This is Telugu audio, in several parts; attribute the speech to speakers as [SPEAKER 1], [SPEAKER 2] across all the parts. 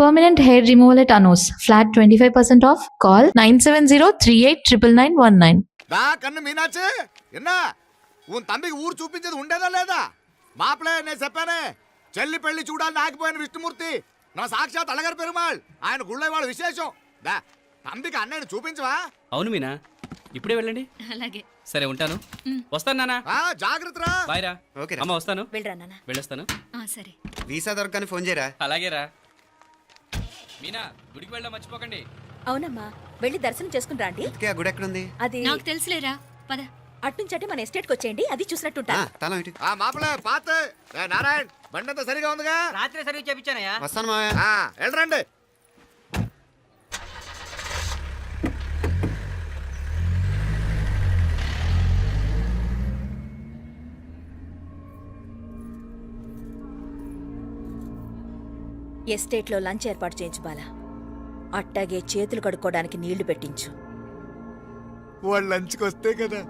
[SPEAKER 1] Permanent hair removal at Anos. Flat 25% off. Call 970-389919.
[SPEAKER 2] దా కన్ను మీనాచి ఎన్నా ఉన్ తమ్మికి ఊరు చూపించేది ఉండేదా లేదా మాపలే నేను చెప్పానే చెల్లి పెళ్లి చూడాలని ఆగిపోయిన విష్ణుమూర్తి నా సాక్షాత్ అలగారి పెరుమాళ్ ఆయన గుళ్ళ వాళ్ళ విశేషం దా తమ్మికి అన్నయ్యని చూపించవా.
[SPEAKER 3] అవును మీనా, ఇప్పుడే వెళ్ళండి.
[SPEAKER 4] అలాగే.
[SPEAKER 3] సరే ఉంటాను. వస్తాను నాన్న.
[SPEAKER 2] జాగ్రత్తరా.
[SPEAKER 3] బాయ్ రా.
[SPEAKER 5] ఓకే
[SPEAKER 3] అమ్మ వస్తాను.
[SPEAKER 4] వెళ్ళరా నాన్న.
[SPEAKER 3] వెళ్ళొస్తాను.
[SPEAKER 4] సరే.
[SPEAKER 5] వీసా దొరకని ఫోన్ చేయరా.
[SPEAKER 3] అలాగే రా. మీనా, గుడికి వెళ్ళా మర్చిపోకండి.
[SPEAKER 4] అవునమ్మా, వెళ్ళి దర్శనం చేసుకుని రాండి.
[SPEAKER 5] ఆ గుడి ఎక్కడుంది?
[SPEAKER 4] అది నాకు తెలుసులేరా, పద. అట్నుంచంటే మన ఎస్టేట్ కి వచ్చేయండి, అది చూసినట్టుంటా.
[SPEAKER 5] తల ఇటు.
[SPEAKER 2] మాపలే పాత నారాయణ బండంతా సరిగా ఉందిగా.
[SPEAKER 6] రాత్రి సర్వీస్ చేయించానయ్యా.
[SPEAKER 5] వస్తాను మావయ్య.
[SPEAKER 2] వెళ్ళరండి.
[SPEAKER 4] ఎస్టేట్ లో లంచ్ ఏర్పాటు చేయించు బాలా. అట్టాగే చేతులు కడుక్కోవడానికి నీళ్లు పెట్టించు.
[SPEAKER 2] వాళ్ళు లంచ్కి వస్తే కదా.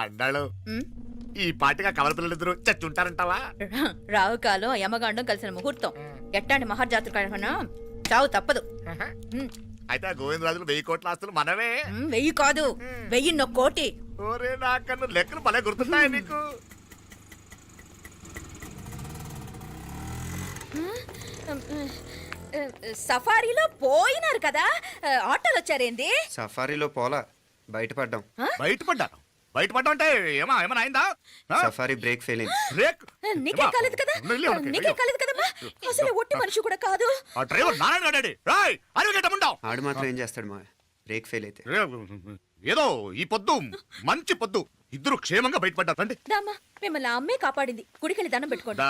[SPEAKER 2] అన్నాడు ఈ పాటిగా కవల పిల్లలిద్దరు చచ్చుంటారంటావా?
[SPEAKER 4] రావు కాలం యమగాండం కలిసిన ముహూర్తం. ఎట్టాంటి మహర్జాతృ చావు తప్పదు.
[SPEAKER 2] అయితే ఆ గోవిందరాజులు 1000 కోట్ల ఆస్తులు మనమే.
[SPEAKER 4] 1000 కాదు, 1001 కోటి.
[SPEAKER 2] ఓరే నాకన్ను లెక్కలు భలే గుర్తున్నాయి నీకు.
[SPEAKER 4] సఫారీలో పోయినారు కదా, ఆటోలు వచ్చారేంది?
[SPEAKER 5] సఫారీలో పోలా, బయటపడ్డాం.
[SPEAKER 2] బయటపడ్డాను. బయటపడ్డా అంటే ఏమన్నా అయిందా?
[SPEAKER 5] సఫారీ బ్రేక్ ఫెయిల్ అయింది.
[SPEAKER 2] బ్రేక్
[SPEAKER 4] నీకే కాలేదు కదా, నీకే కాలేదు కదమ్మా. అసలు ఒట్టి మనిషి కూడా కాదు.
[SPEAKER 2] ఆ డ్రైవర్ నారాయణ గాడి రాయ్ అరగటముండావు.
[SPEAKER 5] ఆడు మాత్రం ఏం చేస్తాడు మా బ్రేక్ ఫెయిల్ అయితే.
[SPEAKER 2] ఏదో ఈ పొద్దు మంచి పొద్దు ఇద్దరు క్షేమంగా బయటపడ్డారు. రండి.
[SPEAKER 4] దామా, మిమ్మల్ని అమ్మే కాపాడింది. గుడికెళ్ళి దండం పెట్టుకోండి.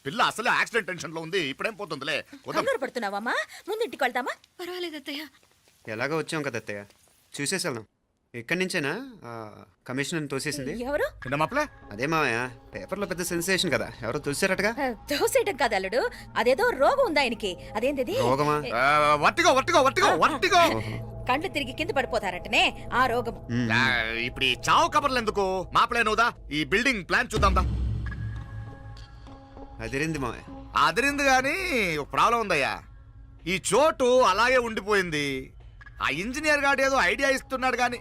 [SPEAKER 2] పిల్ల అసలు యాక్సిడెంట్ టెన్షన్ లో ఉంది, ఇప్పుడేం పోతుందిలే.
[SPEAKER 4] కంగారు పడుతున్నావమ్మా, ముందు ఇంటికి వెళ్తామా? పర్వాలేదు అత్తయ్య.
[SPEAKER 5] ఎలాగో వచ్చాం కదా అత్తయ్య, చూసేసి వెళ్దాం. ఎక్కడి నుంచేనా కమిషనర్ తోసేసింది?
[SPEAKER 4] ఎవరు?
[SPEAKER 5] అదే మావయ్య, పేపర్లో పెద్ద సెన్సేషన్ కదా, ఎవరో తోసారటగా.
[SPEAKER 4] తోసేయటం కాదు అల్లుడు, అదేదో రోగం ఉంది ఆయనకి. అదేంటిది?
[SPEAKER 5] రోగమా?
[SPEAKER 4] కండ్లు తిరిగి కింద పడిపోతారటనే ఆ రోగం.
[SPEAKER 2] ఇప్పుడు ఈ చావు కబర్లు ఎందుకు? మాపలే నువ్వుదా ఈ బిల్డింగ్ ప్లాన్ చూద్దాందా.
[SPEAKER 5] అదిరింది మావయ్య.
[SPEAKER 2] అదిరింది గాని ఒక ప్రాబ్లం ఉందయ్యా. ఈ చోటు అలాగే ఉండిపోయింది. ఆ ఇంజనీర్ గాడు ఏదో ఐడియా ఇస్తున్నాడు గాని.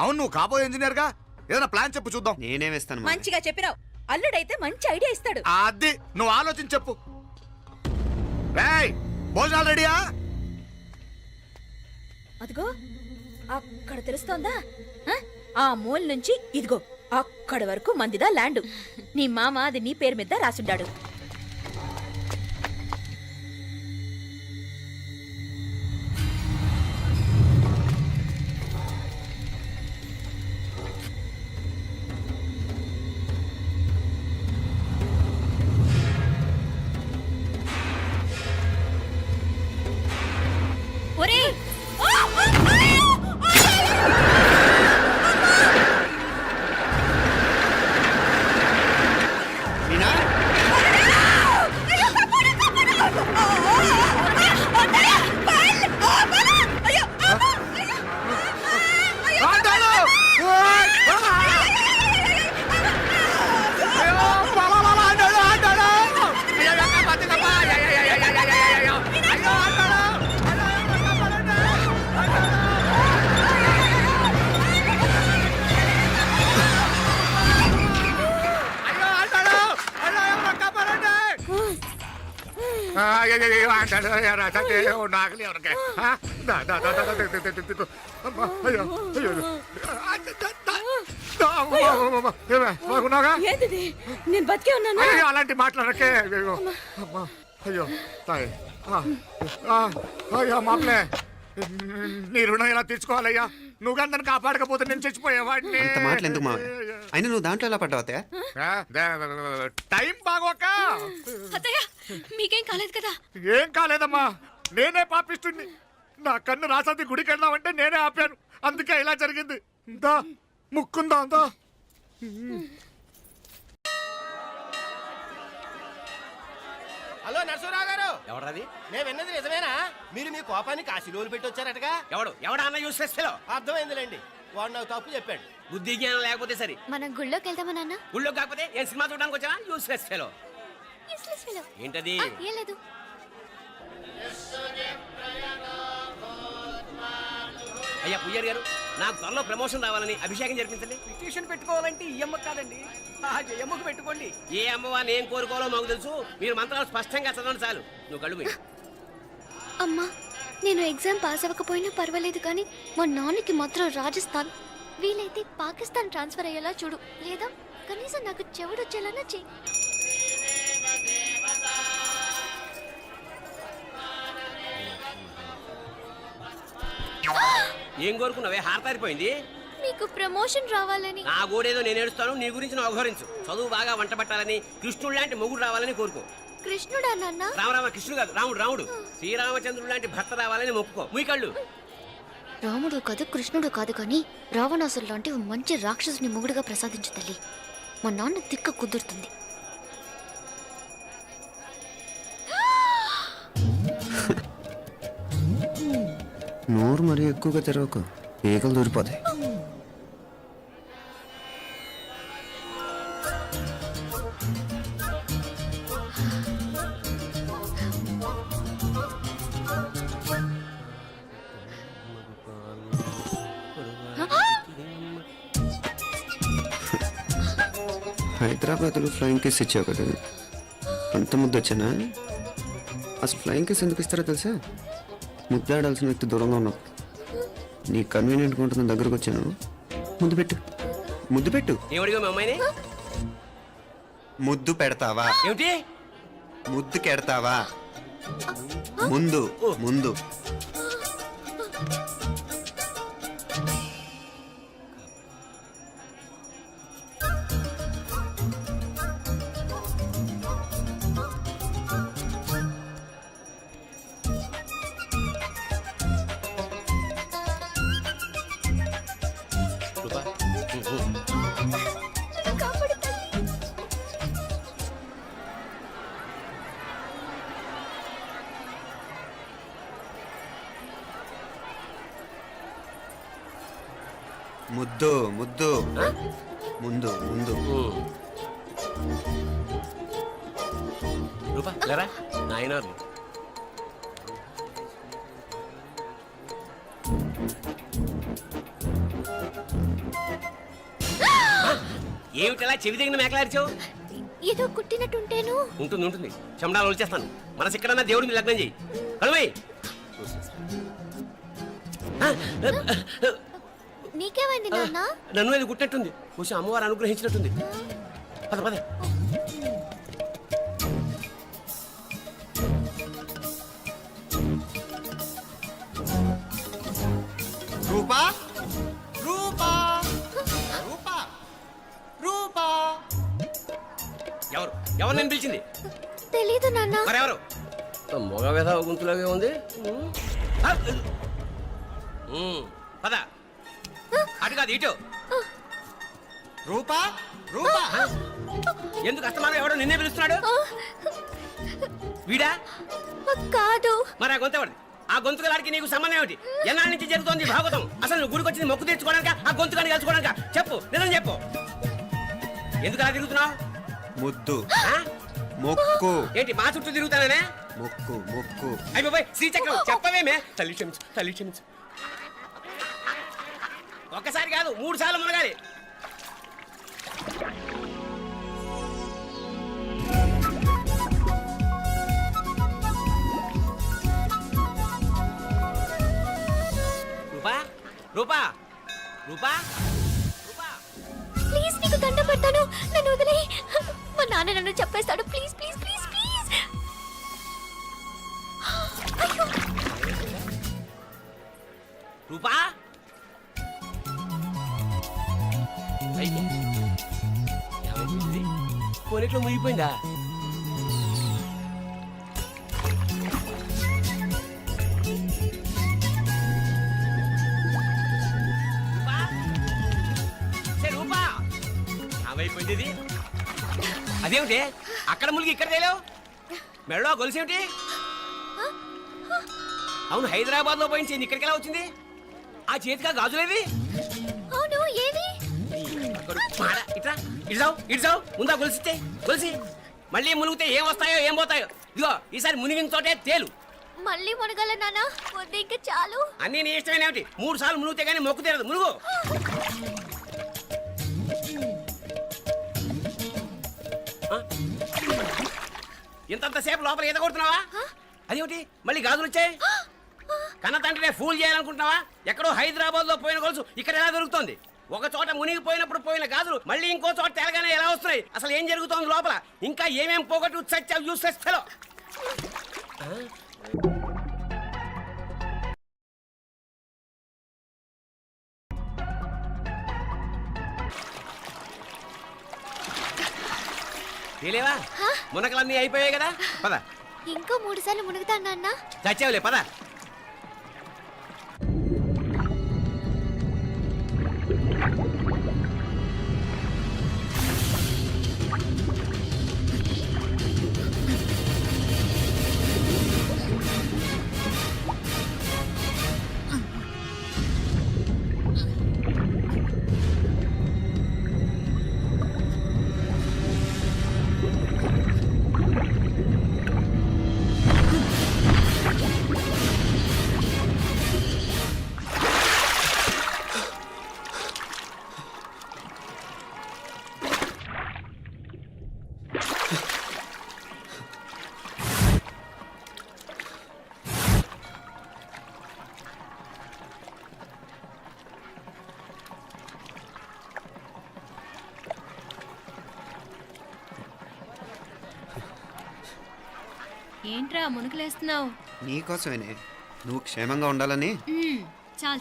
[SPEAKER 2] అవును, నువ్వు కాబోయే ఇంజనీర్ గా ఏదైనా ప్లాన్ చెప్పు చూద్దాం.
[SPEAKER 5] నేనేమిస్తాను?
[SPEAKER 4] మంచిగా చెప్పినావు. అల్లుడైతే మంచి ఐడియా ఇస్తాడు.
[SPEAKER 2] అది నువ్వు ఆలోచించి చెప్పు. భోజనాలు రెడీయా?
[SPEAKER 4] అదిగో అక్కడ తెలుస్తోందా? ఆ మూల నుంచి ఇదిగో అక్కడ వరకు మందిదా ల్యాండ్. నీ మామ అది నీ పేరు మీద రాసుండాడు.
[SPEAKER 2] అంటాడు నాకలి ఎవరికే బాగున్నాగా
[SPEAKER 4] ఏంటిది నేను బతికే ఉన్నాను
[SPEAKER 2] అయ్యో అలాంటి మాట్లాడకే అయ్యో అమ్మా అయ్యో తాయి అయ్యో మామలే నీ రుణం ఎలా తీర్చుకోవాలయ్యా నువ్వు అందరిని కాపాడకపోతే నేను చచ్చిపోయేవాడిని
[SPEAKER 5] అంత మాటలు ఎందుకు మావయ్య అయినా నువ్వు దాంట్లో ఎలా పడ్డావు అత్తయ్య
[SPEAKER 2] టైం బాగోక
[SPEAKER 6] అత్తయ్య మీకేం కాలేదు కదా?
[SPEAKER 2] ఏం కాలేదమ్మా నేనే పాపిస్తుంది నా కన్ను రాసాది గుడికి వెళ్దామంటే నేనే ఆపాను అందుకే ఇలా జరిగింది దా ముక్కుందా అందా
[SPEAKER 7] హలో నరసరావు గారు
[SPEAKER 3] ఎవడది?
[SPEAKER 7] నేను విన్నది నిజమేనా మీరు మీ కోపాన్ని కాశీలోలు పెట్టి వచ్చారటగా
[SPEAKER 3] ఎవడా అన్న యూస్లెస్ ఫెలో?
[SPEAKER 7] అర్థమైందిలేండి వాడు నాకు తప్పు చెప్పాడు
[SPEAKER 3] బుద్ధి జ్ఞానం లేకపోతే సరే.
[SPEAKER 6] మనం గుళ్ళోకి వెళ్దామా నాన్న?
[SPEAKER 3] ఊళ్ళో కాకపోతే ఏం సినిమా చూడడానికి వచ్చావా? Useless fellow.
[SPEAKER 6] Useless fellow.
[SPEAKER 3] ఏంటది?
[SPEAKER 6] ఏం లేదు.
[SPEAKER 3] అయ్యా పుయ్యర్ గారు నాకు త్వరలో ప్రమోషన్ రావాలని అభిషేకం జరిపించండి.
[SPEAKER 8] పిటిషన్ పెట్టుకోవాలంటే ఈ అమ్మ కాదండి ఆ జయమ్మకు పెట్టుకోండి.
[SPEAKER 3] ఏ అమ్మవారిని ఏం కోరుకోవాలో మాకు తెలుసు. మీరు మంత్రాలు స్పష్టంగా చదవండి చాలు. నువ్వు కళ్ళు మూయి.
[SPEAKER 6] అమ్మా నేను ఎగ్జామ్ పాస్ అవ్వకపోయినా పర్వాలేదు కానీ మా నాన్నకి మాత్రం రాజస్థాన్ వీలైతే పాకిస్తాన్ ట్రాన్స్ఫర్ అయ్యేలా చూడు, లేదా కనీసం నాకు చెవుడొచ్చేలానా చెయ్యి.
[SPEAKER 3] ఏం కోరుకున్నావే? హారతారిపోయింది.
[SPEAKER 6] మీకు ప్రమోషన్ రావాలని.
[SPEAKER 3] నా గోడేదో నేను ఏడుస్తాను, నీ గురించి నువ్వు అవహరించు. చదువు బాగా వంట పట్టాలని, కృష్ణుడు లాంటి మొగుడు రావాలని కోరుకో.
[SPEAKER 6] కృష్ణుడా నాన్న?
[SPEAKER 3] రామరామ కృష్ణుడు కాదు, రాముడు రాముడు. శ్రీరామచంద్రుడు లాంటి భర్త రావాలని మొక్కుకో. ముయ్యి కళ్ళు.
[SPEAKER 6] రాముడు కాదు కృష్ణుడు కాదు కానీ రావణాసురు లాంటి ఓ మంచి రాక్షసుని మొగుడుగా ప్రసాదించు తల్లి. మా నాన్న తిక్క కుదురుతుంది.
[SPEAKER 5] నోరు మరీ ఎక్కువగా తెరవకు, ఈకలు దూరిపోతాయి. హైదరాబాద్లో ఫ్లయింగ్ కేస్ ఇచ్చావు కదా, అంత ముద్దు వచ్చానా? అసలు ఫ్లయింగ్ కేస్ ఎందుకు ఇస్తారో తెలుసా? ముద్దాడాల్సిన వ్యక్తి దూరంగా ఉన్నావు. నీ కన్వీనియంట్గా ఉంటుంది దగ్గరకు వచ్చాను. ముద్దు పెట్టు, ముద్దు పెట్టు.
[SPEAKER 3] ఏమడిగా మా అమ్మాయిని?
[SPEAKER 5] ముద్దు పెడతావా?
[SPEAKER 3] ఏమిటి?
[SPEAKER 5] ముద్దు కెడతావా? ముందు ముందు. ముద్దు ముద్దు ముందు ముందు.
[SPEAKER 3] రూపా లేరా నాయనోర్ని. ఏమిటలా చెవి దగ్గర మేకలారిచావు?
[SPEAKER 6] ఏదో కుట్టినట్టుంటేను.
[SPEAKER 3] ఉంటుంది ఉంటుంది, చెమడాలు వచ్చేస్తాను. మనసు ఎక్కడన్నా దేవుడి మీద లగ్నం చేయి. కలువై.
[SPEAKER 6] నీకేమైంది నాన్న?
[SPEAKER 3] నన్ను అది గుట్టట్టుంది. కొంచెం అమ్మవారు అనుగ్రహించినట్టుంది. పద పద.
[SPEAKER 5] రూపా రూపా రూపా రూపా.
[SPEAKER 3] ఎవరు ఎవరు నేను పిలిచింది?
[SPEAKER 6] తెలీదు నాన్న.
[SPEAKER 3] మరెవరు? మగ వేధ గుంతులాగే ఉంది. పద. అటు కాదు ఇటు.
[SPEAKER 5] రూపా రూపా.
[SPEAKER 3] ఎందుకు అస్తమానం ఎవడో నిన్నే పిలుస్తున్నాడు? వీడా?
[SPEAKER 6] కాదు.
[SPEAKER 3] మరి ఆ గొంతు ఎవరిది? ఆ గొంతుకలాడికి నీకు సంబంధం ఏమిటి? ఎన్నాళ్ళ నుంచి జరుగుతోంది భాగవతం? అసలు నువ్వు గుడికి వచ్చింది మొక్కు తెచ్చుకోవడానిక, ఆ గొంతుకాన్ని కలుసుకోవడానిక? చెప్పు, నిజం చెప్పు. ఎందుకు అలా తిరుగుతున్నావు?
[SPEAKER 5] ముద్దు మొక్కు.
[SPEAKER 3] ఏంటి మా చుట్టూ తిరుగుతానే?
[SPEAKER 5] మొక్కు మొక్కు.
[SPEAKER 3] అయిపోయి శ్రీచక్రం చెప్పవేమే? తల్లి క్షమించు, తల్లి క్షమించు. ఒక్కసారి కాదు 3 సార్లు మునగాలి. రూపా రూపా రూపా
[SPEAKER 6] ప్లీజ్ నీకు దండ పెడతాను, నన్ను వదిలే. మా నాన్న నన్ను చెప్పేస్తాడు. Please please please please. అయ్యో,
[SPEAKER 3] రూపా పోనీట్లో మునిగిపోయిందా? రూపా? సే రూపా ఏమైపోయింది ఇది? అదేమిటి అక్కడ మునిగి ఇక్కడ తేలేవు? మెడలో గొలుసేమిటి? అవును, హైదరాబాద్ లో పోయించింది, ఇక్కడికి ఎలా వచ్చింది? ఆ చేతిగా గాజులేవి?
[SPEAKER 6] అవును ఏవి?
[SPEAKER 3] ఇట్రా ఇడ్సావు ముందా గొలిసితే గొలిసి మళ్ళీ మునిగితే ఏం వస్తాయో ఏం పోతాయో. ఇదిగో ఈసారి మునిగిన చోటే తేలు.
[SPEAKER 6] మళ్ళీ మునగల నాన్న, వద్దు ఇంకా చాలు.
[SPEAKER 3] అన్నీ నీ ఇష్టమైన ఏమిటి? 3 సార్లు మునిగితే గానీ మొక్కు తీరదు. మునుగు. ఆ? ఇంతంతసేపు లోపల ఈత కొడుతున్నావా? అదేమిటి మళ్ళీ గాజులు వచ్చాయి? కన్న తండ్రినే ఫూల్ చేయాలనుకుంటున్నావా? ఎక్కడో హైదరాబాద్ లో పోయిన గొలుసు ఇక్కడ ఎలా దొరుకుతుంది? ఒక చోట మునిగిపోయినప్పుడు పోయిన గాజులు మళ్ళీ ఇంకో చోట తేలగానే ఎలా వస్తున్నాయి? అసలు ఏం జరుగుతోంది లోపల? ఇంకా ఏమేం పోగొట్టు చచ్చావు యూస్లెస్ ఫెలో. తెలియవా? మునకలన్నీ అయిపోయాయి కదా, పద.
[SPEAKER 6] ఇంకో 3 సార్లు మునుగుతాను నాన్న.
[SPEAKER 3] చచ్చావులే, పద.
[SPEAKER 9] ఏంట్రా మునుకులేస్తున్నావు?
[SPEAKER 5] నీకోసమేనే, నువ్వు క్షేమంగా ఉండాలని.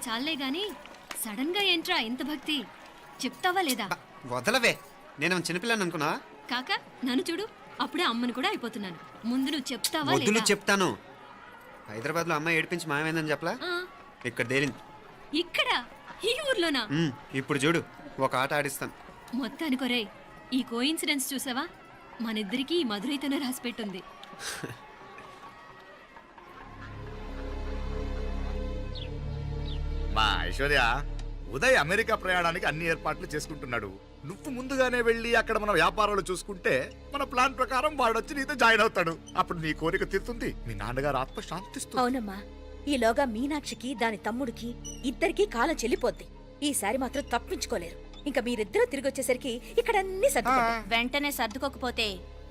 [SPEAKER 9] చాలే గాని సడన్ గా ఏంట్రా ఇంత భక్తి? చెప్తావా లేదా?
[SPEAKER 5] వదలవే, నేను చిన్నపిల్లని అనుకున్నా.
[SPEAKER 9] కాక నన్ను చూడు, అప్పుడే అమ్మని కూడా అయిపోతున్నాను. ముందు నువ్వు చెప్తావా
[SPEAKER 5] వద్దులు
[SPEAKER 9] లేదా?
[SPEAKER 5] చెప్తాను. హైదరాబాద్ లో అమ్మాయి ఏడిపించి మాయమైందని చెప్పలా,
[SPEAKER 9] ఆ,
[SPEAKER 5] ఇక్కడ తేలింది.
[SPEAKER 9] ఇక్కడ ఈ ఊర్లోనా?
[SPEAKER 5] ఇప్పుడు చూడు, ఒక ఆట ఆడిస్తాను.
[SPEAKER 9] మొత్తానికొరే ఈ కోయిన్సిడెన్స్ చూసావా? మనిద్దరికి ఈ మధురైతోనే రాసిపెట్టుంది.
[SPEAKER 2] మా ఐశ్వర్య, ఉదయ్ అమెరికా ప్రయాణానికి అన్ని ఏర్పాట్లు చేసుకుంటున్నాడు. నువ్వు ముందుగానే వెళ్ళి అక్కడ మన వ్యాపారాలు చూసుకుంటే మన ప్లాన్ ప్రకారం వాడొచ్చి నీతో జాయిన్ అవుతాడు. అప్పుడు నీ కోరిక తీరుతుంది, మీ నాన్నగారు ఆత్మ శాంతిస్తుంది.
[SPEAKER 4] అవునమ్మా, ఈలోగా మీనాక్షికి దాని తమ్ముడికి ఇద్దరికి కాలం చెల్లిపోద్ది. ఈసారి మాత్రం తప్పించుకోలేరు. ఇంకా మీరిద్దరూ తిరిగి వచ్చేసరికి ఇక్కడ అన్ని సర్దుకుంటాయి.
[SPEAKER 10] వెంటనే సర్దుకోకపోతే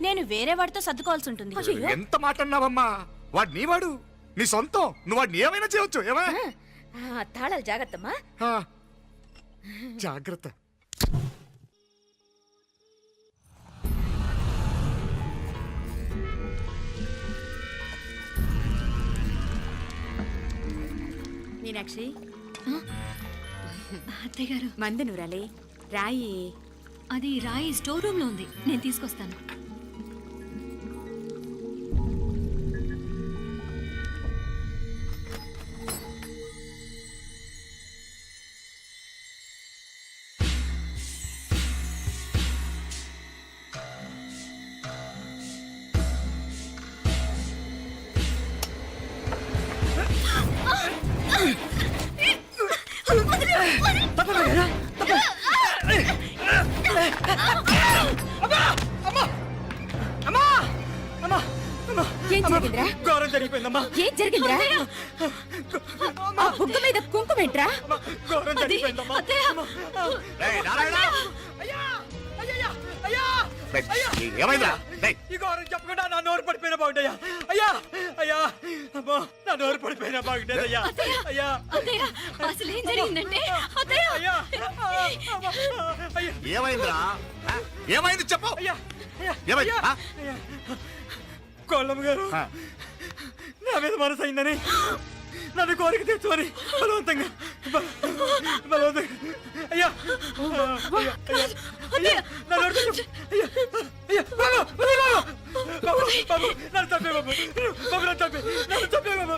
[SPEAKER 10] నేను వేరే వాడితో సర్దుకోవాల్సి ఉంటుంది.
[SPEAKER 4] అయ్యయ్యో.
[SPEAKER 2] ఎంత మాట అన్నావమ్మా? వాడు నీ వాడు, నీ సొంతం. నువ్వు వాడిని ఏమైనా చేయొచ్చు. ఏమా
[SPEAKER 4] తాళాలు జాగ్రత్తమ్మా.
[SPEAKER 2] జాగ్రత్త.
[SPEAKER 10] మీనాక్షి,
[SPEAKER 9] అత్తయ్య గారు,
[SPEAKER 10] మందు నూరాలి, రాయి.
[SPEAKER 9] అది రాయి స్టోర్ రూమ్ లో ఉంది, నేను తీసుకొస్తాను.
[SPEAKER 4] ఏం జరిగిందిరా?
[SPEAKER 7] ఘోరం జరిగిపోయిందమ్మా.
[SPEAKER 4] ఏం జరిగిందిరా? ఆ బుగ్గ మీద కుంకుమేంట్రా?
[SPEAKER 7] ఘోరం జరిగిపోయిందమ్మా.
[SPEAKER 2] రేయ్, నారాయణ!
[SPEAKER 7] అయ్యా అయ్యా అయ్యా
[SPEAKER 2] ఏమైందా?
[SPEAKER 7] ఈ ఘోరం చెప్పకుండా నా నోరు పడిపోయిన బాగుండయ్యా. అయ్యా అయ్యా
[SPEAKER 8] అమ్మా నా నోరు పడిపోయినా బాగుండేదయ్యా అయ్యా
[SPEAKER 9] అత్తయ్య అసలు ఏం జరిగిందంటే అత్తయ్య
[SPEAKER 8] అయ్యా అయ్యా
[SPEAKER 2] ఏమైందిరా ఆ? ఏమైంది చెప్పు
[SPEAKER 8] అయ్యా అయ్యా
[SPEAKER 2] ఏమైంది ఆ?
[SPEAKER 8] కోళ్ళమ్మ గారు
[SPEAKER 2] ఆ.
[SPEAKER 8] నా మీద మనసు అయిందని నన్ను కోరిక తెచ్చుకొని బలవంతంగా బలవంతంగా అయ్యా అయ్యా అయ్యా అయ్యా నా నోరు తెచ్చు. అయ్యా అయ్యా బాబు బాబు బాబు నన్ను చంపే బాబు బాబు నన్ను చంపే బాబు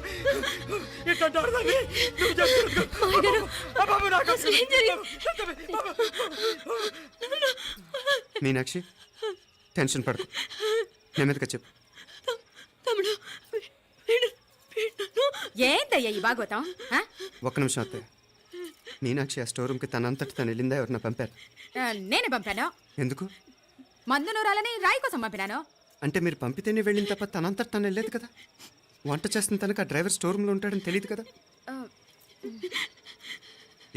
[SPEAKER 8] ఇట్లాంటి ఆడదాన్ని నువ్వు చెప్తున్నావు బాబు నాకు బాబు
[SPEAKER 5] మీనాక్షి టెన్షన్ పడకు నెమ్మదిగా చెప్పు.
[SPEAKER 9] తమ్ముడు
[SPEAKER 4] ఏంటయ్యా ఈ భాగవతం ఆ?
[SPEAKER 5] ఒక్క నిమిషం అత్తయ్య. మీనాక్షి ఆ స్టోర్ రూమ్కి తనంతటి తను వెళ్ళిందా ఎవరన్నా పంపారు?
[SPEAKER 4] నేనే పంపాను.
[SPEAKER 5] ఎందుకు?
[SPEAKER 4] మందు నూరాలని రాయి కోసం పంపినాను.
[SPEAKER 5] అంటే మీరు పంపితేనే వెళ్ళిన తప్ప తనంతటి తను వెళ్ళలేదు కదా. వంట చేస్తున్న తనకు ఆ డ్రైవర్ స్టోర్ రూమ్లో ఉంటాడని తెలియదు కదా.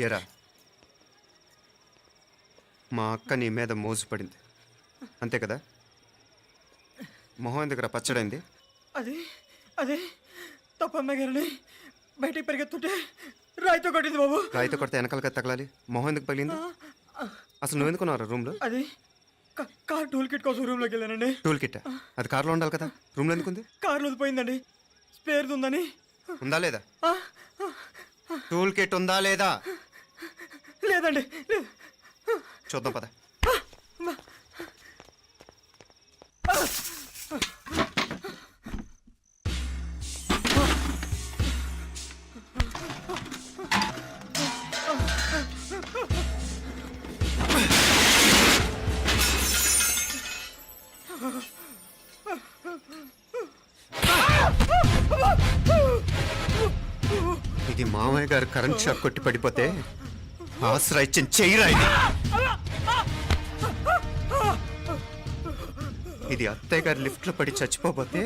[SPEAKER 5] ఏరా మా అక్క నీ మీద మోజు పడింది అంతే కదా. మొహం ఎందుకు పచ్చడైంది?
[SPEAKER 8] అది అది తప్పమ్మ గారిని బయటికి పరిగెత్తుంటే రాయితో కొట్టింది బాబు.
[SPEAKER 5] రాయితో కొడితే వెనకాలగా తగలాలి. మొహం ఎందుకు పగిలింది? అసలు నువ్వు ఎందుకున్నావు రూమ్లో?
[SPEAKER 8] అది కార్ టూల్ కిట్ కోసం రూమ్లోకి వెళ్ళానండి.
[SPEAKER 5] టూల్ కిట్ అది కార్లో ఉండాలి కదా, రూమ్లో ఎందుకుంది?
[SPEAKER 8] కార్లో పోయిందండి, స్పేర్ ఉందని.
[SPEAKER 5] ఉందా లేదా? టూల్ కిట్ ఉందా లేదా?
[SPEAKER 8] లేదండి లేదు.
[SPEAKER 5] చూద్దాం పద. ఇది మామయ్య గారు కరెంట్ షాక్ కొట్టి పడిపోతే ఆసరా ఇచ్చిన చెయ్యిరా ఇది. ఇది అత్తయ్య గారు లిఫ్ట్ లో పడి చచ్చిపోతే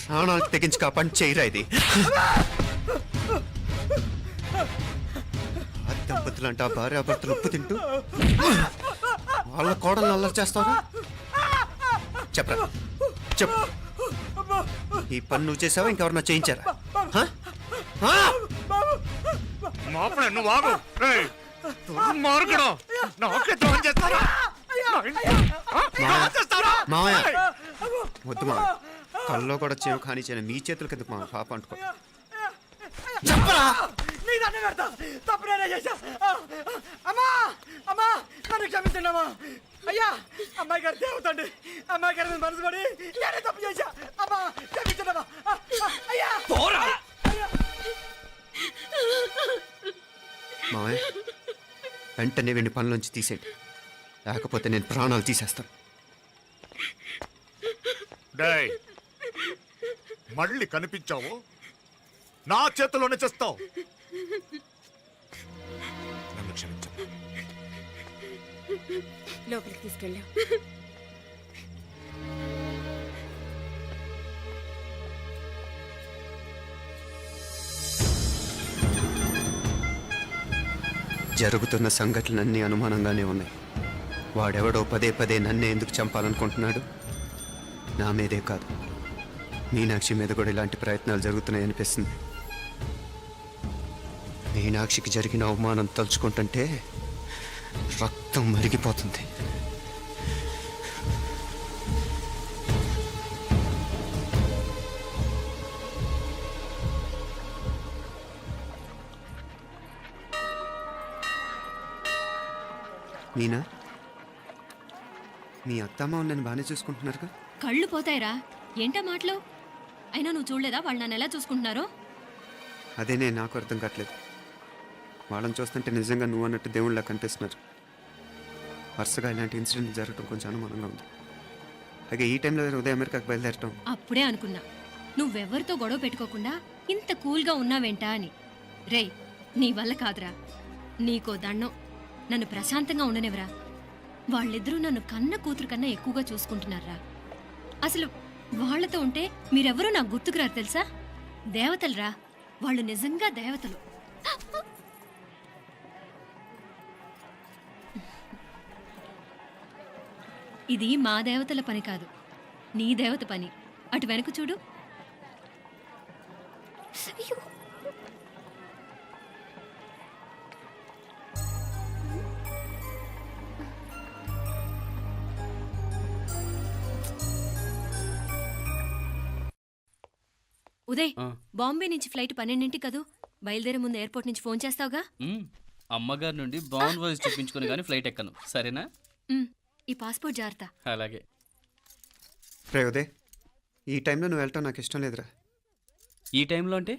[SPEAKER 5] ప్రాణాలకు తెగించి కాపాడి చెయ్యిరా ఇది. ఆ దంపతులంట భార్యాభర్తలు ఉప్పు తింటూ వాళ్ళ కోడలు అల్లరి చేస్తారా? చెప్పరా చెప్పు. ఈ పని నువ్వు చేసావా ఇంకెవరన్నా చేయించారా?
[SPEAKER 2] మాపడే నువ్వు ఆగు. రేయ్, దుర్మార్గుడు. నాకే ద్రోహం చేస్తారా?
[SPEAKER 5] మావయ్య వద్దు మావయ్య, కల్లో కూడా చేవు కానిచ్చిన మీ చేతులకి ఎందుకు మా పాప అంటుకో.
[SPEAKER 8] చెప్పరా నీ దండ పెడతా, తప్పు నేనే చేశా. అమ్మా అమ్మా నన్ను క్షమించండి అమ్మా. అయ్యా అమ్మాయి గారు దేవతండి, అమ్మాయి గారి మీద మనసు పడి నేనే తప్పు చేశా. అమ్మా క్షమించండి అమ్మా. అయ్యా
[SPEAKER 5] మావయ్య వెంటనే వెండి పనులోంచి తీసేయండి, లేకపోతే నేను ప్రాణాలు తీసేస్తాను.
[SPEAKER 2] డేయ్, మళ్ళీ కనిపించావు నా చేతిలోనే చేస్తావు. నన్ను క్షమించు.
[SPEAKER 4] లోపలికి తీసుకెళ్ళాం.
[SPEAKER 5] జరుగుతున్న సంఘటనలన్నీ అనుమానంగానే ఉన్నాయి. వాడెవడో పదే పదే నన్నే ఎందుకు చంపాలనుకుంటున్నాడు? నా మీదే కాదు, మీనాక్షి మీద కూడా ఇలాంటి ప్రయత్నాలు జరుగుతున్నాయనిపిస్తుంది. మీనాక్షికి జరిగిన అవమానం తలుచుకుంటుంటే రక్తం మరిగిపోతుంది. మీనా, మీ అత్తమ్మ నన్ను బాగానే చూసుకుంటున్నారుగా?
[SPEAKER 9] కళ్ళు పోతాయిరా, ఏంటా మాటలు? అయినా నువ్వు చూడలేదా వాళ్ళు నన్ను ఎలా చూసుకుంటున్నారో?
[SPEAKER 5] అదేనే నాకు అర్థం కావట్లేదు. వాళ్ళని చూస్తుంటే నిజంగా నువ్వు అన్నట్టు దేవుళ్ళ కనిపిస్తున్నారు. వరుసగా ఇలాంటి ఇన్సిడెంట్ జరగడం కొంచెం అనుమానంగా ఉంది. అలాగే ఈ టైంలో ఉదయం అమెరికాకు బయలుదేరటం.
[SPEAKER 9] అప్పుడే అనుకున్నా నువ్వెవరితో గొడవ పెట్టుకోకుండా ఇంత కూల్గా ఉన్నావేంటా అని. రేయ్, నీ వల్ల కాదురా, నీకో దండం, నన్ను ప్రశాంతంగా ఉండనివరా. వాళ్ళిద్దరూ నన్ను కన్న కూతురు కన్నా ఎక్కువగా చూసుకుంటున్నారా. అసలు వాళ్లతో ఉంటే మీరెవరూ నాకు గుర్తుకురారు తెలుసా? దేవతలురా వాళ్ళు, నిజంగా దేవతలు. ఇది మా దేవతల పని కాదు, నీ దేవత పని. అటు వెనక చూడు. ఉదయ్ బాంబే నుంచి ఫ్లైట్ 12ంటికి కదూ బయలుదేరే ముందు ఎయిర్పోర్ట్ నుంచి ఫోన్ చేస్తావుగా
[SPEAKER 11] అమ్మగారి నుండి బాగుండ్ వాయిస్ చూపించుకుని కానీ ఫ్లైట్ ఎక్కను సరేనా?
[SPEAKER 9] ఈ పాస్పోర్ట్ జాగ్రత్త.
[SPEAKER 11] అలాగే.
[SPEAKER 5] రే ఉదయ్, ఈ టైంలో నువ్వు వెళ్ళటం నాకు ఇష్టం లేదురా.
[SPEAKER 11] ఈ టైంలో అంటే?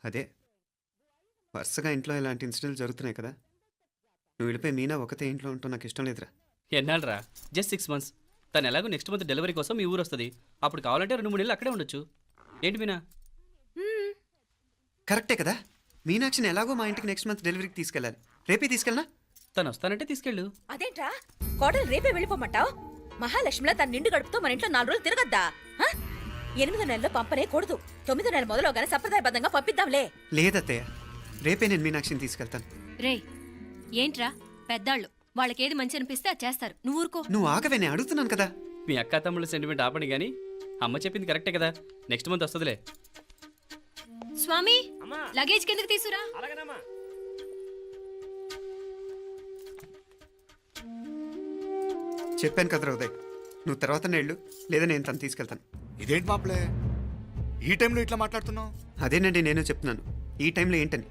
[SPEAKER 5] అదే వరుసగా ఇంట్లో ఇలాంటి ఇన్సిడెంట్లు జరుగుతున్నాయి కదా, నువ్వు వెళ్ళిపోయి మీనా ఒకతే ఇంట్లో ఉంటూ నాకు ఇష్టం లేదురా.
[SPEAKER 11] ఎన్నాళ్ళరా? Just 6 months. తను ఎలాగో నెక్స్ట్ మంత్ డెలివరీ కోసం మీ ఊరు వస్తుంది. అప్పుడు కావాలంటే 2-3 నెలలు అక్కడే ఉండొచ్చు. ఏంటి మీనా?
[SPEAKER 5] కరెక్టే కదా, మీనాక్షిని ఎలాగో మా ఇంటికి నెక్స్ట్ మంత్ డెలివరీకి తీసుకెళ్ళాలి. రేపే తీసుకెళ్ళనా?
[SPEAKER 11] తను వస్తానంటే తీసుకెళ్ళు.
[SPEAKER 4] అదేంట్రా కోడలు రేపే వెళ్ళిపోమంటావు? మహాలక్ష్మిలా తన నిండు గడుపుతో మన ఇంట్లో 4 రోజులు తిరగద్దా? 8 నెలల్లో పంపనే కూడదు. 9 నెలల మొదలుగానే సంప్రదాయబద్ధంగా పంపిద్దాంలే.
[SPEAKER 5] లేదత్తయ్య, రేపే నేను మీనాక్షిని తీసుకెళ్తాను.
[SPEAKER 9] రే ఏంట్రా పెద్దాళ్ళు, వాళ్ళకేది మంచి అనిపిస్తే అది చేస్తారు. నువ్వు ఊరుకో.
[SPEAKER 5] నువ్వు ఆగవే, నేను అడుగుతున్నాను కదా.
[SPEAKER 11] మీ అక్క తమ్ముళ్ళ సెంటిమెంట్ ఆపండి కానీ అమ్మ చెప్పింది కరెక్టే కదా, నెక్స్ట్ మంత్ వస్తుందిలే.
[SPEAKER 9] స్వామి లగేజ్ కిందకి తీసురా.
[SPEAKER 3] అలాగేనమ్మా.
[SPEAKER 5] చెప్పాను కదరా ఉదయ్, నువ్వు తర్వాత నేళ్ళు లేదా నేను తను తీసుకెళ్తాను.
[SPEAKER 2] ఇదేంటి మాప్లే ఈ టైంలో ఇట్లా మాట్లాడుతున్నావు?
[SPEAKER 5] అదేనండి నేను చెప్తున్నాను, ఈ టైంలో ఏంటని.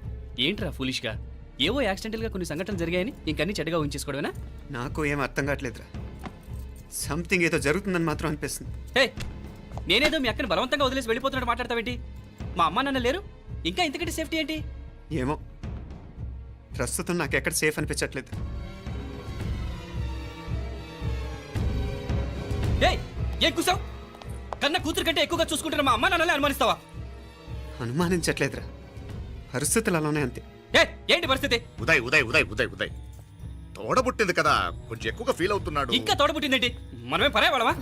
[SPEAKER 11] ఏంట్రా ఫులిష్గా ఏవో యాక్సిడెంటల్గా కొన్ని సంఘటనలు జరిగాయని ఇంకన్నీ చెడ్డగా ఉంచేసుకోవడమేనా?
[SPEAKER 5] నాకు ఏం అర్థం కావట్లేదురా, సంథింగ్ ఏదో జరుగుతుందని మాత్రం అనిపిస్తుంది.
[SPEAKER 11] హే, నేనేదో మీ అక్కని బలవంతంగా వదిలేసి వెళ్ళిపోతున్నట్టు మాట్లాడతావేంటి? మా అమ్మ నాన్న లేరు, ఇంకా ఇంతకంటే సేఫ్టీ ఏంటి?
[SPEAKER 5] ఏమో, ప్రస్తుతం నాకు ఎక్కడ సేఫ్ అనిపించట్లేదు.
[SPEAKER 11] ఏం కూసావు? కన్నా కూతురు కంటే ఎక్కువగా చూసుకుంటున్న మా అమ్మ నాన్నలే అనుమానిస్తావా?
[SPEAKER 5] అనుమానించట్లేదురా, పరిస్థితులు అలానే అంతే.
[SPEAKER 11] ఏంటి పరిస్థితి?
[SPEAKER 2] ఉదయ్ ఉదయ్ ఉదయ్ ఉదయ్ ఉదయ్ తోడబుట్టింది కదా, కొంచెం ఎక్కువగా ఫీల్ అవుతున్నాడు.
[SPEAKER 11] ఇంకా తోడబుట్టిందేంటి? మనమే పరాయవాడవా?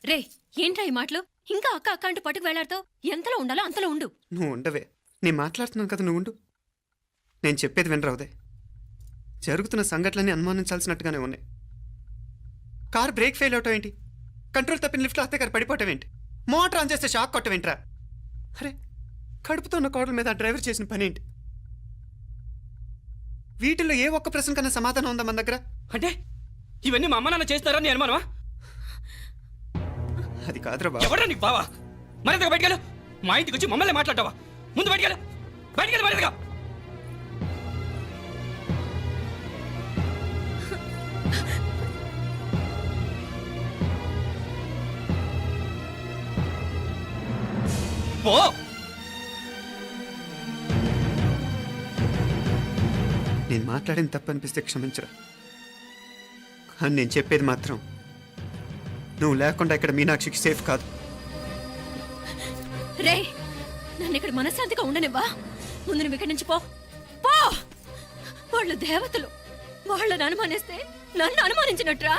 [SPEAKER 9] రే ఏంట్రా ఈ మాటలు? ఇంకా అక్క అక్క అంటూ పట్టుకు వెళ్లాడుతో ఎంతలో ఉండాలో అంతలో ఉండు.
[SPEAKER 5] నువ్వు ఉండవే, నేను మాట్లాడుతున్నాను కదా, నువ్వు ఉండు. నేను చెప్పేది వినరా ఉదయ్, జరుగుతున్న సంఘటనలన్నీ అనుమానించాల్సినట్టుగానే ఉన్నాయి. కార్ బ్రేక్ ఫెయిల్ అవటం ఏంటి, కంట్రోల్ తప్పిన లిఫ్ట్లో అత్తే గారు పడిపోవటం ఏంటి, మోటార్ ఆన్ చేస్తే షాక్ కొట్టం ఏంట్రా? అరే, కడుపుతో ఉన్న కోడల మీద ఆ డ్రైవర్ చేసిన పని ఏంటి? వీటిల్లో ఏ ఒక్క ప్రశ్న కన్నా సమాధానం ఉందా మన దగ్గర?
[SPEAKER 11] అంటే ఇవన్నీ మా అమ్మ నాన్న చేస్తారా నీ అనుమానమా?
[SPEAKER 5] అది కాదురా బాబు.
[SPEAKER 11] ఎవరా నీకు బావా? మరింతగా బయటకెళ్ళు. మా ఇంటికి వచ్చి మమ్మల్ని మాట్లాడతావా? ముందు బయటకెళ్ళు, బయటకెళ్ళు మరింతగా. పో.
[SPEAKER 5] నేను మాట్లాడిన తప్పు అనిపిస్తే క్షమించరా, కానీ నేను చెప్పేది మాత్రం నువ్వు లేకుండా ఇక్కడ మీనాక్షికి సేఫ్ కాదు.
[SPEAKER 9] రే నన్ను ఇక్కడ మనశ్శాంతిగా ఉండనివ్వా. ముందు నువ్వు ఇక్కడి నుంచి పో. పో. వాళ్ళు దేవతలు, వాళ్ళని అనుమానిస్తే నన్ను అనుమానించినట్రా.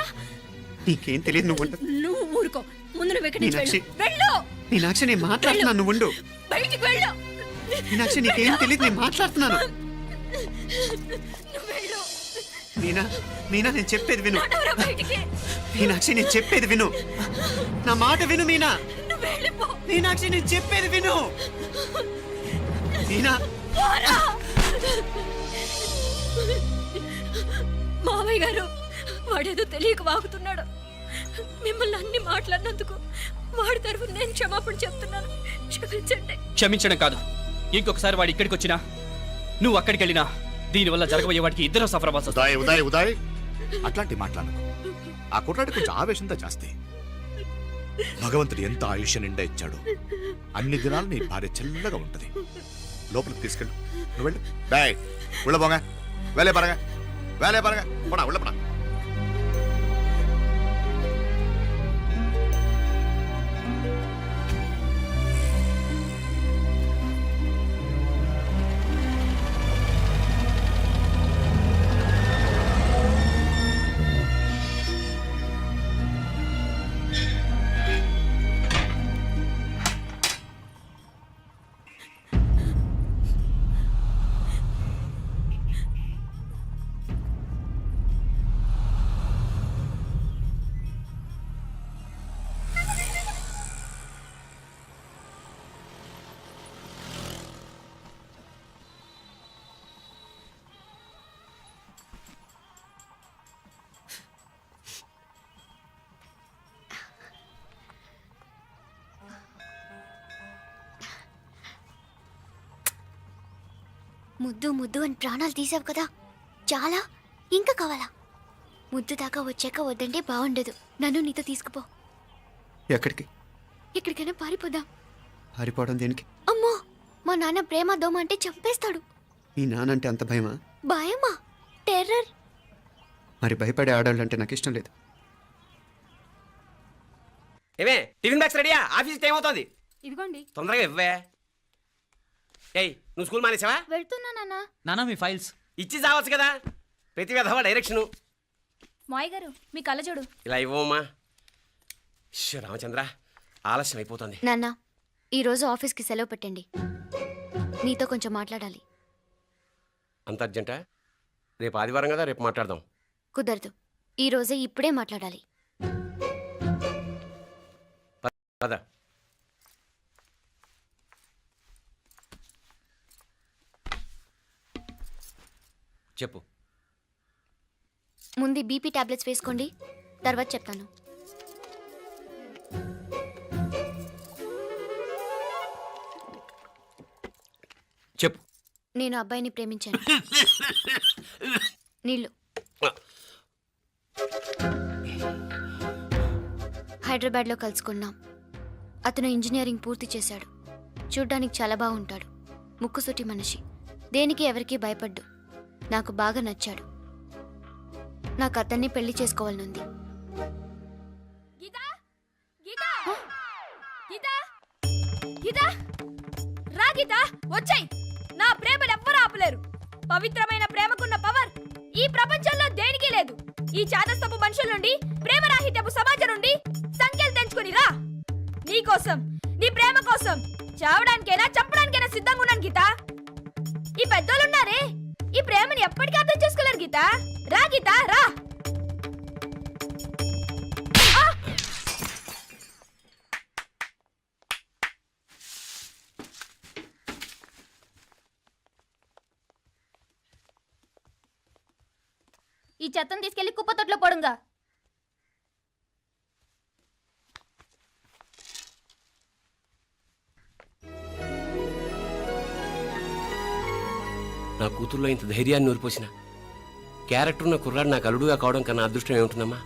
[SPEAKER 5] నీకేం తెలియదు, నువ్వు ఉండు.
[SPEAKER 9] నువ్వు ఊరుకో. ముందు నువ్వు ఇక్కడి నుంచి
[SPEAKER 5] మీనాక్షి.
[SPEAKER 9] వెళ్ళు.
[SPEAKER 5] మీనాక్షి, నేను మాట్లాడుతున్నాను, నువ్వు ఉండు.
[SPEAKER 9] బయటికి వెళ్ళు.
[SPEAKER 5] మీనాక్షి, నీకేం తెలియదు, నేను మాట్లాడుతున్నాను.
[SPEAKER 9] నువ్వు వెళ్ళు.
[SPEAKER 5] మీనా, మీనా, నేను చెప్పేది విను.
[SPEAKER 9] నడవరా బయటికి.
[SPEAKER 5] మీనాక్షి, నేను చెప్పేది విను, నా మాట విను. మీనా,
[SPEAKER 9] నువ్వు వెళ్ళిపో.
[SPEAKER 5] మీనాక్షి, నేను చెప్పేది విను. మీనా,
[SPEAKER 9] పోరా. మావయ్య గారు, వాడేదో తెలియక వాగుతున్నాడు. మిమ్మల్ని అన్ని మాట్లాడినందుకు వాడి తరఫున నేను క్షమాపణ చెప్తున్నాను. క్షమించండి.
[SPEAKER 11] క్షమించడం కాదు, ఇంకొకసారి వాడు ఇక్కడికి వచ్చినా నువ్వు అక్కడికి వెళ్ళినా దీనివల్ల జరగబోయే వాడికి ఇద్దరు సఫర్ అవ్వాల్సి వస్తుంది.
[SPEAKER 2] ఉదయ్ ఉదయ్ ఉదయ్ అట్లాంటి మాట్లాడకు. ఆ కుట్రాడి కొంచెం ఆవేశంతో జాస్తి. భగవంతుడు ఎంత ఆయుష్య నిండా ఇచ్చాడు, అన్ని దినాలు నీ భార్య చల్లగా ఉంటది. లోపలికి తీసుకెళ్ళు, నువ్వు వెళ్ళు. డాయ్ ఉள்ள పోంగ, వేలే పరగ, వేలే పరగ, పోడా ఉள்ள పోడా.
[SPEAKER 6] ముద్దు ముద్దు అని ప్రాణాలు తీసావు కదా, చాలా ఇంకా కావాలా? ముద్దు దాకా వచ్చాక వద్దంటే బాగుండదు. నన్ను నీతో తీసుకుపో.
[SPEAKER 5] ఎక్కడికి?
[SPEAKER 6] ఎక్కడికైనా పారిపోదాం.
[SPEAKER 5] పారిపోవడం దేనికి?
[SPEAKER 6] అమ్మో, మా నాన్న ప్రేమ దోమ అంటే చంపేస్తాడు.
[SPEAKER 5] మీ నానంటే అంత భయమా?
[SPEAKER 6] భయమా? టెర్రర్.
[SPEAKER 5] మరి భయపడే ఆడవాళ్ళు అంటే నాకు ఇష్టం లేదు.
[SPEAKER 3] ఏమే టిఫిన్ బ్యాగ్స్ రెడీయా? ఆఫీస్ టైం అవుతుంది.
[SPEAKER 10] ఇదిగోండి.
[SPEAKER 3] తొందరగా ఇవ్వే. ఏయ్ నువ్వు స్కూల్ మానేసావా?
[SPEAKER 6] వెళ్తున్నా నాన్న.
[SPEAKER 11] నానా మీ ఫైల్స్.
[SPEAKER 3] ఇచ్చి చావచ్చు కదా. ప్రతి విధవా డైరెక్షను.
[SPEAKER 10] మాయ్ గారు మీ కళ్ళజోడు.
[SPEAKER 3] ఇలా ఇవ్వమ్మా. రామచంద్ర ఆలస్యం అయిపోతుంది.
[SPEAKER 6] నాన్న, ఈరోజు ఆఫీస్కి సెలవు పెట్టండి. నీతో కొంచెం మాట్లాడాలి.
[SPEAKER 3] అంత అర్జెంటా? రేపు ఆదివారం కదా, రేపు మాట్లాడదాం.
[SPEAKER 6] కుదరదు, ఈరోజే ఇప్పుడే మాట్లాడాలి.
[SPEAKER 3] పద. చెప్పు.
[SPEAKER 6] ముందు బీపీ టాబ్లెట్స్ వేసుకోండి, తర్వాత చెప్తాను.
[SPEAKER 3] చెప్పు.
[SPEAKER 6] నేను అబ్బాయిని ప్రేమించాను. నీళ్ళు. హైదరాబాద్లో కలుసుకున్నాం. అతను ఇంజనీరింగ్ పూర్తి చేశాడు. చూడ్డానికి చాలా బాగుంటాడు. ముక్కుసూటి మనిషి. దేనికి ఎవరికీ భయపడ్డు. నాకు బాగా నచ్చాడు. నాకు అతన్ని పెళ్లి చేసుకోవాలనుంది.
[SPEAKER 4] వచ్చాయి. నా ప్రేమను ఎవ్వరూ ఆపలేరు. పవిత్రమైన ప్రేమకున్న పవర్ ఈ ప్రపంచంలో దేనికి లేదు. ఈ చాదస్తపు మనుషుల నుండి, ప్రేమరాహిత్యపు సమాజం నుండి సంఖ్యలు తెంచుకుని రా. నీ కోసం, నీ ప్రేమ కోసం చావడానికైనా చంపడానికైనా సిద్ధంగా ఉన్నాను గీత. ఈ పెద్దోళ్ళున్నారే, ఈ ప్రేమని ఎప్పటికీ అర్థం చేసుకోలేరు గీత. రా గీత, రా. ఈ చెత్తను తీసుకెళ్లి కుప్పతొట్లో పడుంగా.
[SPEAKER 3] నా కూతుర్లో ఇంత ధైర్యాన్ని నూరిపోసిన క్యారెక్టర్ ఉన్న కుర్రాడు నాకు అల్లుడుగా కావడం కన్నా అదృష్టం ఏముంటుందమ్మా?